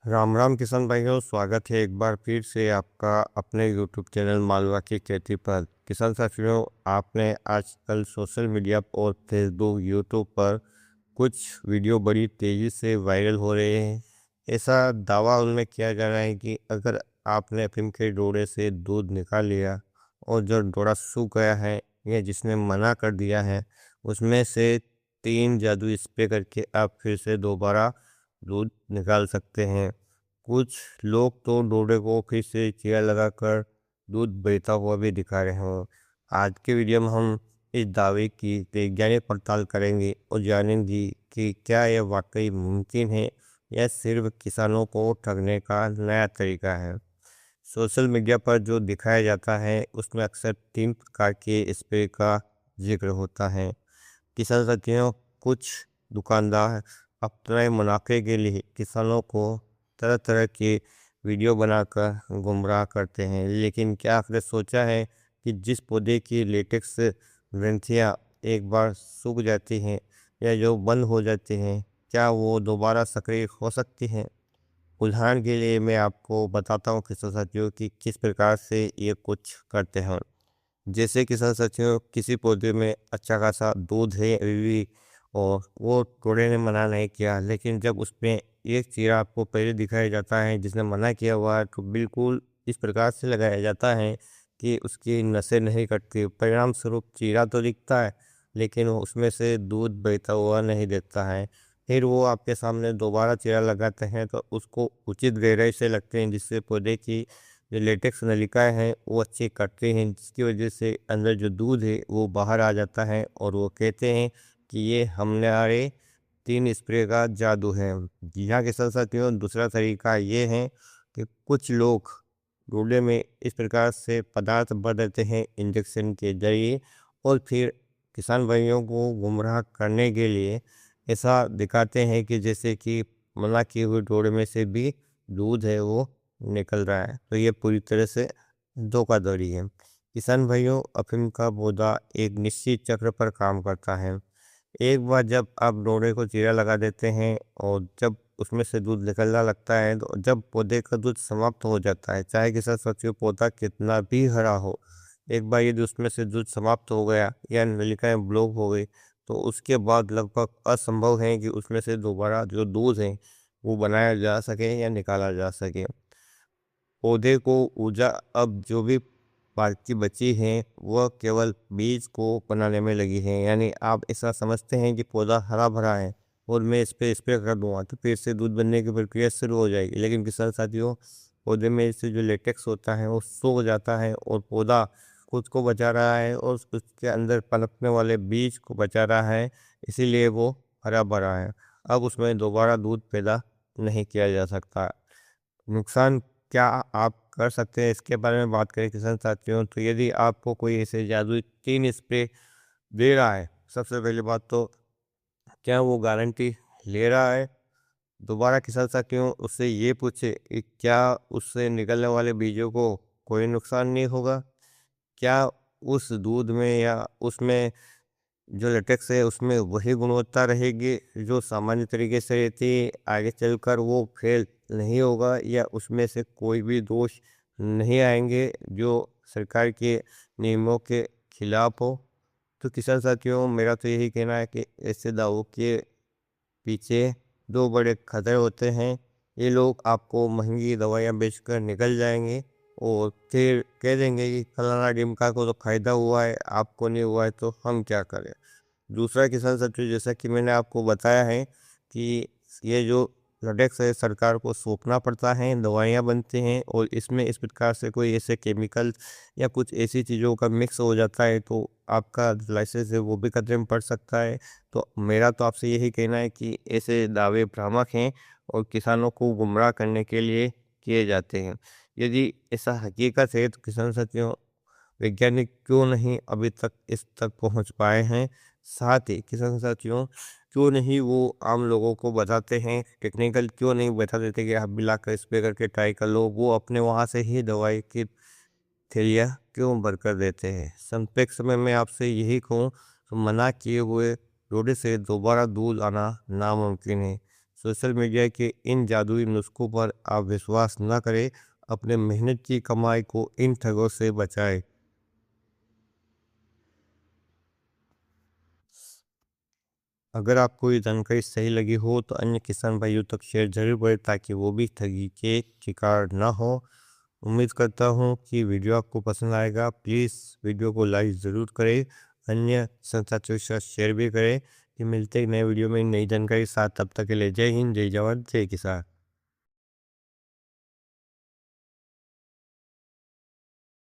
राम राम किसान भाइयों, स्वागत है एक बार फिर से आपका अपने यूट्यूब चैनल मालवा की खेती पर। किसान साथियों, आपने आजकल सोशल मीडिया और फेसबुक यूट्यूब पर कुछ वीडियो बड़ी तेज़ी से वायरल हो रहे हैं। ऐसा दावा उनमें किया जा रहा है कि अगर आपने अफीम के डोरे से दूध निकाल लिया और जो डोरा सूख गया है या जिसने मना कर दिया है, उसमें से 3 जादू स्प्रे करके आप फिर से दोबारा दूध निकाल सकते हैं। कुछ लोग तो डोरे को फिर से चीरा लगाकर दूध बहता हुआ भी दिखा रहे हैं। आज के वीडियो में हम इस दावे की वैज्ञानिक पड़ताल करेंगे और जानेंगे कि क्या यह वाकई मुमकिन है या सिर्फ किसानों को ठगने का नया तरीका है। सोशल मीडिया पर जो दिखाया जाता है उसमें अक्सर 3 प्रकार के स्प्रे का जिक्र होता है। किसान साथियों, कुछ दुकानदार अपने मुनाफे के लिए किसानों को तरह तरह के वीडियो बनाकर गुमराह करते हैं, लेकिन क्या आपने सोचा है कि जिस पौधे की लेटेक्स ग्रंथियां एक बार सूख जाती हैं या जो बंद हो जाती हैं, क्या वो दोबारा सक्रिय हो सकती हैं? उदाहरण के लिए मैं आपको बताता हूँ किसान साथियों कि किस प्रकार से ये कुछ करते हैं। जैसे किसान साथियों, किसी पौधे में अच्छा खासा दूध है अभी भी और वो तोड़ने ने मना नहीं किया, लेकिन जब उसमें एक चीरा आपको पहले दिखाया जाता है जिसने मना किया हुआ है, तो बिल्कुल इस प्रकार से लगाया जाता है कि उसकी नसें नहीं कटती। परिणाम स्वरूप चीरा तो दिखता है, लेकिन वो उसमें से दूध बहता हुआ नहीं देता है। फिर वो आपके सामने दोबारा चीरा लगाते हैं तो उसको उचित गहराई से लगते हैं, जिससे पौधे की जो लेटेक्स नलिकाएँ हैं वो अच्छी कटती हैं, जिसकी वजह से अंदर जो दूध है वो बाहर आ जाता है और वो कहते हैं कि ये हमारे 3 स्प्रे का जादू है। यहाँ के साथ-साथियों, दूसरा तरीका ये है कि कुछ लोग डोले में इस प्रकार से पदार्थ भर देते हैं इंजेक्शन के ज़रिए और फिर किसान भाइयों को गुमराह करने के लिए ऐसा दिखाते हैं कि जैसे कि मना किए हुए डोरे में से भी दूध है वो निकल रहा है। तो ये पूरी तरह से धोखाधड़ी है। किसान भाइयों, अफीम का पौधा एक निश्चित चक्र पर काम करता है। एक बार जब आप डोरे को चीरा लगा देते हैं और जब उसमें से दूध निकलना लगता है, तो जब पौधे का दूध समाप्त हो जाता है, चाहे किसान साथियों पौधा कितना भी हरा हो, एक बार यदि उसमें से दूध समाप्त हो गया या नलिकाएं ब्लॉक हो गई, तो उसके बाद लगभग असंभव है कि उसमें से दोबारा जो दूध है वो बनाया जा सके या निकाला जा सके। पौधे को ऊर्जा अब जो भी बाकी बची है वह केवल बीज को बनाने में लगी है। यानी आप ऐसा समझते हैं कि पौधा हरा भरा है और मैं इस पे स्प्रे कर दूंगा तो फिर से दूध बनने की प्रक्रिया शुरू हो जाएगी, लेकिन किसान साथियों, पौधे में से जो लेटेक्स होता है वो सूख जाता है और पौधा खुद को बचा रहा है और उसके अंदर पनपने वाले बीज को बचा रहा है, इसीलिए वो हरा भरा है। अब उसमें दोबारा दूध पैदा नहीं किया जा सकता। नुकसान क्या आप कर सकते हैं इसके बारे में बात करें किसान साथियों, तो यदि आपको कोई ऐसे जादुई 3 स्प्रे दे रहा है, सबसे पहली बात तो क्या वो गारंटी ले रहा है? दोबारा किसान साथियों उससे ये पूछे कि क्या उससे निकलने वाले बीजों को कोई नुकसान नहीं होगा? क्या उस दूध में या उसमें जो लेटेक्स है उसमें वही गुणवत्ता रहेगी जो सामान्य तरीके से रहती है, आगे चलकर वो फेल नहीं होगा या उसमें से कोई भी दोष नहीं आएंगे जो सरकार के नियमों के खिलाफ हो? तो किसान साथियों, मेरा तो यही कहना है कि ऐसे दावों के पीछे 2 बड़े खतरे होते हैं। ये लोग आपको महंगी दवाइयाँ बेचकर निकल जाएंगे और फिर कह देंगे कि फलाना ढिमका को तो फायदा हुआ है, आपको नहीं हुआ है, तो हम क्या करें। दूसरा किसान साथियों, जैसा कि मैंने आपको बताया है कि ये जो प्रोडक्ट्स है सरकार को सौंपना पड़ता है, दवाइयाँ बनती हैं और इसमें इस प्रकार से कोई ऐसे केमिकल या कुछ ऐसी चीज़ों का मिक्स हो जाता है तो आपका लाइसेंस है वो भी खतरे में पड़ सकता है। तो मेरा तो आपसे यही कहना है कि ऐसे दावे भ्रामक हैं और किसानों को गुमराह करने के लिए किए जाते हैं। यदि ऐसा हकीकत है तो किसान साथियों, वैज्ञानिक क्यों नहीं अभी तक इस तक पहुंच पाए हैं? साथ ही किसान साथियों, क्यों नहीं वो आम लोगों को बताते हैं, टेक्निकल क्यों नहीं बता देते कि आप भी लाकर स्प्रे करके ट्राई कर लो, वो अपने वहाँ से ही दवाई की थैलियाँ क्यों भर कर देते हैं? संपेक्ष समय में आपसे यही कहूँ तो मना किए हुए रोडे से दोबारा दूध आना नामुमकिन है। सोशल मीडिया के इन जादुई नुस्खों पर आप विश्वास न करें। अपने मेहनत की कमाई को इन ठगों से बचाएं। अगर आपको ये जानकारी सही लगी हो तो अन्य किसान भाइयों तक शेयर जरूर करें ताकि वो भी ठगी के शिकार ना हो। उम्मीद करता हूँ कि वीडियो आपको पसंद आएगा। प्लीज़ वीडियो को लाइक ज़रूर करें, अन्य संसाथियों के साथ शेयर भी करें। कि मिलते हैं एक नए वीडियो में नई जानकारी के साथ। तब तक के लिए जय हिंद, जय जवान, जय किसान।